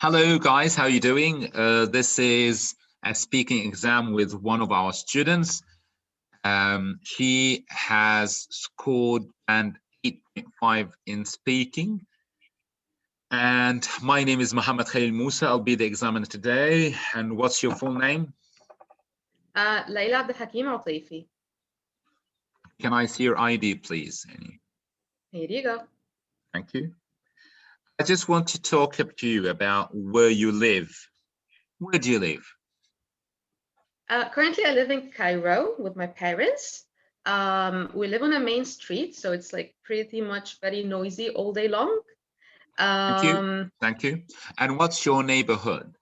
Hello guys, how are you doing? This is a speaking exam with one of our students. She has scored an 8.5 in speaking. And my name is Mohammed Khalil Musa. I'll be the examiner today. And what's your full name? Layla Abdel Hakim Atifi. Can I see your ID, please? Here you go. Thank you. I just want to talk to you about where you live. Where do you live? Currently, I live in Cairo with my parents. We live on a main street, so it's like pretty much very noisy all day long. Thank you. Thank you. And what's your neighborhood?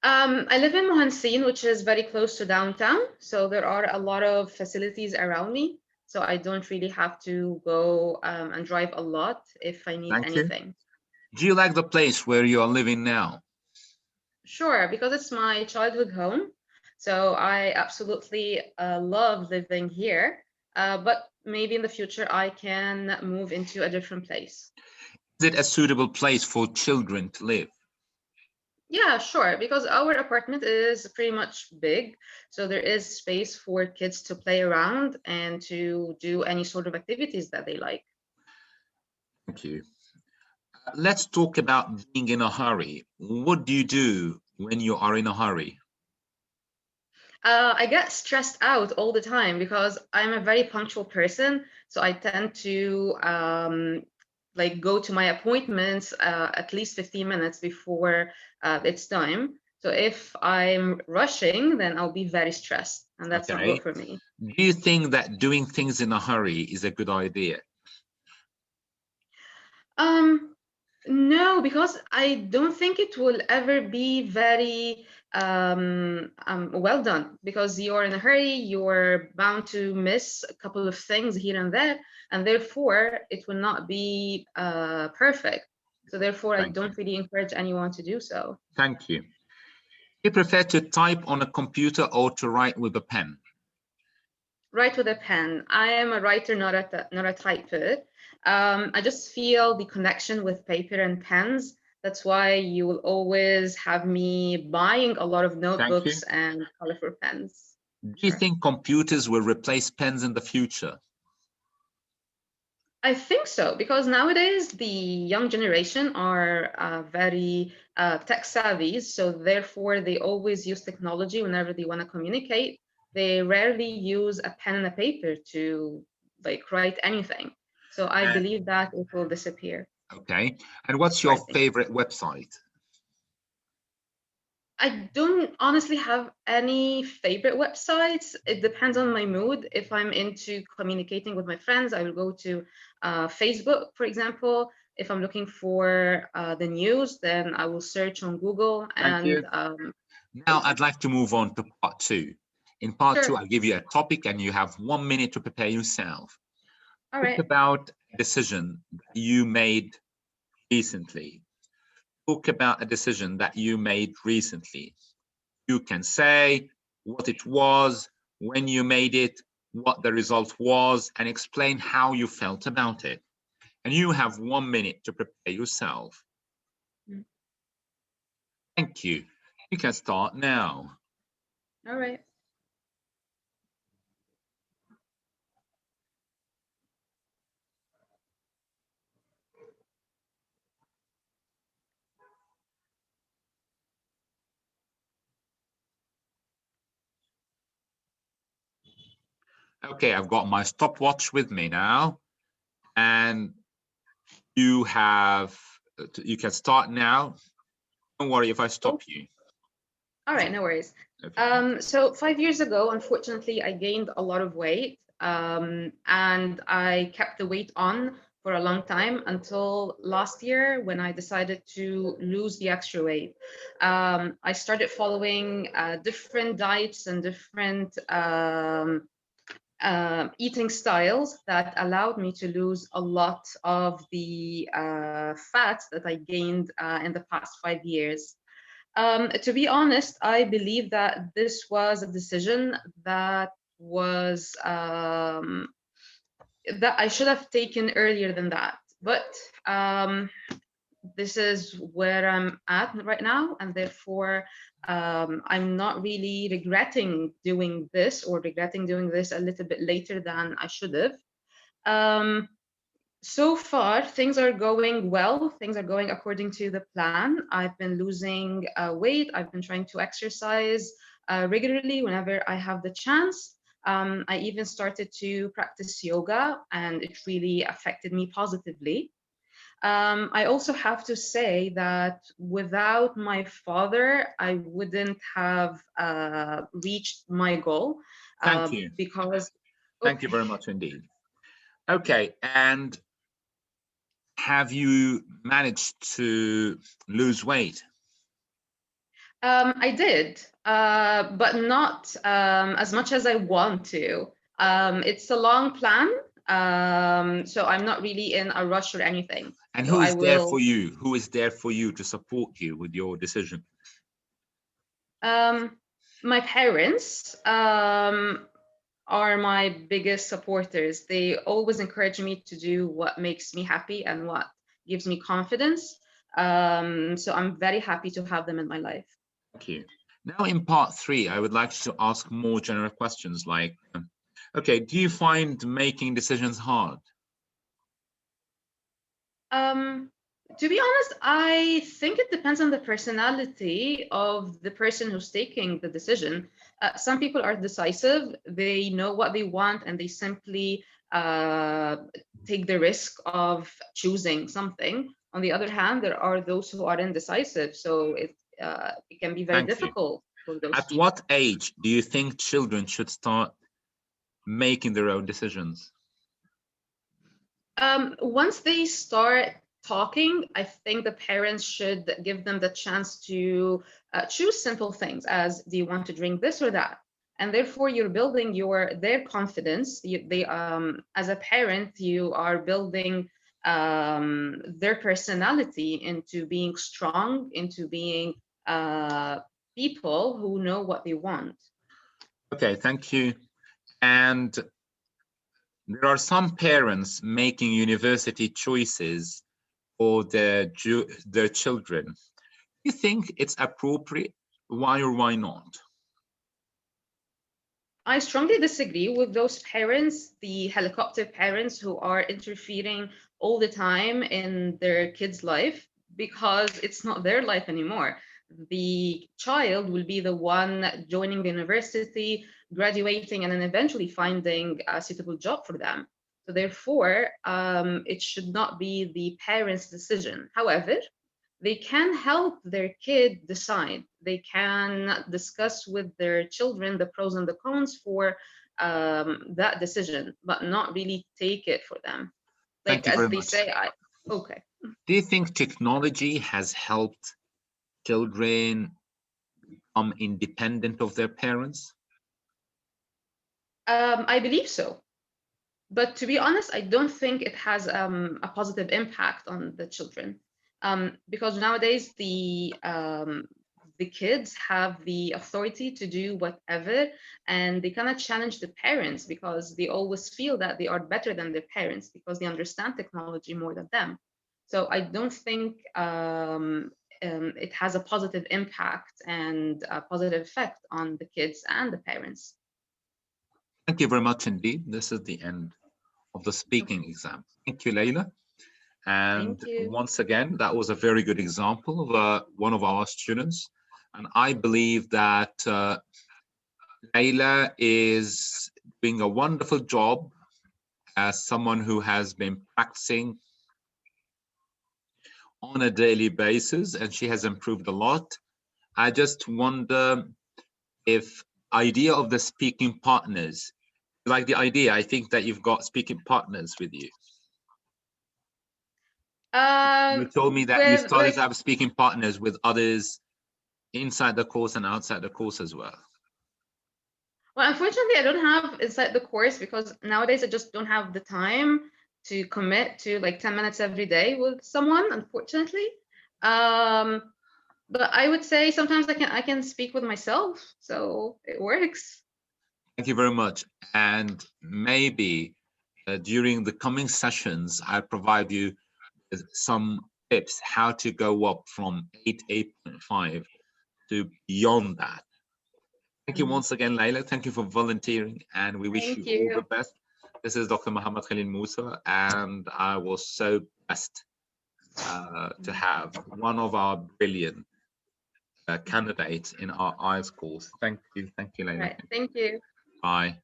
I live in Mohansin, which is very close to downtown. So there are a lot of facilities around me. So I don't really have to go and drive a lot if I need anything. Do you like the place where you are living now? Sure, because it's my childhood home. So I absolutely love living here. But maybe in the future I can move into a different place. Is it a suitable place for children to live? Yeah, sure, because our apartment is pretty much big. So there is space for kids to play around and to do any sort of activities that they like. Thank you. Let's talk about being in a hurry. What do you do when you are in a hurry? I get stressed out all the time because I'm a very punctual person. So I tend to like go to my appointments at least 15 minutes before it's time. So if I'm rushing, then I'll be very stressed, and that's not good for me. Do you think that doing things in a hurry is a good idea? No, because I don't think it will ever be very well done, because you're in a hurry, you're bound to miss a couple of things here and there, and therefore it will not be perfect. So therefore, I don't really encourage anyone to do so. Thank you. Do you prefer to type on a computer or to write with a pen? Write with a pen. I am a writer, not a typer. I just feel the connection with paper and pens. That's why you will always have me buying a lot of notebooks and colorful pens. Do you think computers will replace pens in the future? I think so, because nowadays the young generation are very tech savvy, so therefore they always use technology whenever they want to communicate. They rarely use a pen and a paper to like write anything. So I believe that it will disappear. Okay. And what's your favorite website? I don't honestly have any favorite websites. It depends on my mood. If I'm into communicating with my friends, I will go to Facebook, for example. If I'm looking for the news, then I will search on Google. And now I'd like to move on to part two. In part two, I'll give you a topic and you have 1 minute to prepare yourself. All right. Talk about a decision that you made recently. Talk about a decision that you made recently. You can say what it was, when you made it, what the result was, and explain how you felt about it. And you have 1 minute to prepare yourself. Thank you. You can start now. All right. Okay, I've got my stopwatch with me now, and you can start now. Don't worry if I stop you. All right, no worries. So 5 years ago, unfortunately, I gained a lot of weight, and I kept the weight on for a long time until last year when I decided to lose the extra weight. I started following different diets and different eating styles that allowed me to lose a lot of the fat that I gained in the past 5 years. To be honest, I believe that this was a decision that was that I should have taken earlier than that. But this is where I'm at right now, and therefore I'm not really regretting doing this or regretting doing this a little bit later than I should have. So far, things are going well. Things are going according to the plan. I've been losing weight. I've been trying to exercise regularly whenever I have the chance. I even started to practice yoga, and it really affected me positively. I also have to say that without my father, I wouldn't have reached my goal Thank you. because. Thank you very much indeed. Okay, and have you managed to lose weight? I did, but not as much as I want to. It's a long plan, so I'm not really in a rush or anything. And So who I is there will. for you? Who is there for you to support you with your decision? My parents are my biggest supporters. They always encourage me to do what makes me happy and what gives me confidence. So I'm very happy to have them in my life. Thank you. Now in part 3, I would like to ask more general questions like, okay, do you find making decisions hard? To be honest, I think it depends on the personality of the person who's taking the decision. Some people are decisive, they know what they want, and they simply take the risk of choosing something. On the other hand, there are those who are indecisive, so it can be very Thank you. difficult for those At people. what age do you think children should start making their own decisions? Once they start talking, I think the parents should give them the chance to choose simple things as, do you want to drink this or that? And therefore, you're building their confidence. They as a parent, you are building their personality into being strong, into being people who know what they want. Okay, thank you. And there are some parents making university choices for their children. Do you think it's appropriate? Why or why not? I strongly disagree with those parents, the helicopter parents who are interfering all the time in their kid's life, because it's not their life anymore. The child will be the one joining the university, graduating, and then eventually finding a suitable job for them. So therefore, it should not be the parents' decision. However, they can help their kid decide. They can discuss with their children the pros and the cons for that decision, but not really take it for them. Thank Like you as very they much. say, okay. Do you think technology has helped children become independent of their parents? I believe so. But to be honest, I don't think it has a positive impact on the children, because nowadays the kids have the authority to do whatever, and they cannot challenge the parents because they always feel that they are better than their parents because they understand technology more than them. So I don't think it has a positive impact and a positive effect on the kids and the parents. Thank you very much indeed. This is the end of the speaking exam. Thank you, Leila. And Thank you. once again, that was a very good example of one of our students. And I believe that Leila is doing a wonderful job as someone who has been practicing on a daily basis, and she has improved a lot. I just wonder if idea of the speaking partners, like the idea, I think that you've got speaking partners with you. You told me that you With started like, to have speaking partners with others inside the course and outside the course as well. well, unfortunately, I don't have inside the course because nowadays I just don't have the time to commit to like 10 minutes every day with someone, unfortunately. Um, but I would say sometimes I can speak with myself, so it works. Thank you very much. And maybe during the coming sessions, I'll provide you with some tips how to go up from 8.5 to beyond that. Thank you once again, Layla. Thank you for volunteering, and we wish Thank you all you. the best. This is Dr. Muhammad Khalil Musa, and I was so blessed to have one of our brilliant candidates in our IELTS course. Thank you, All Layla. right. Thank you. Bye.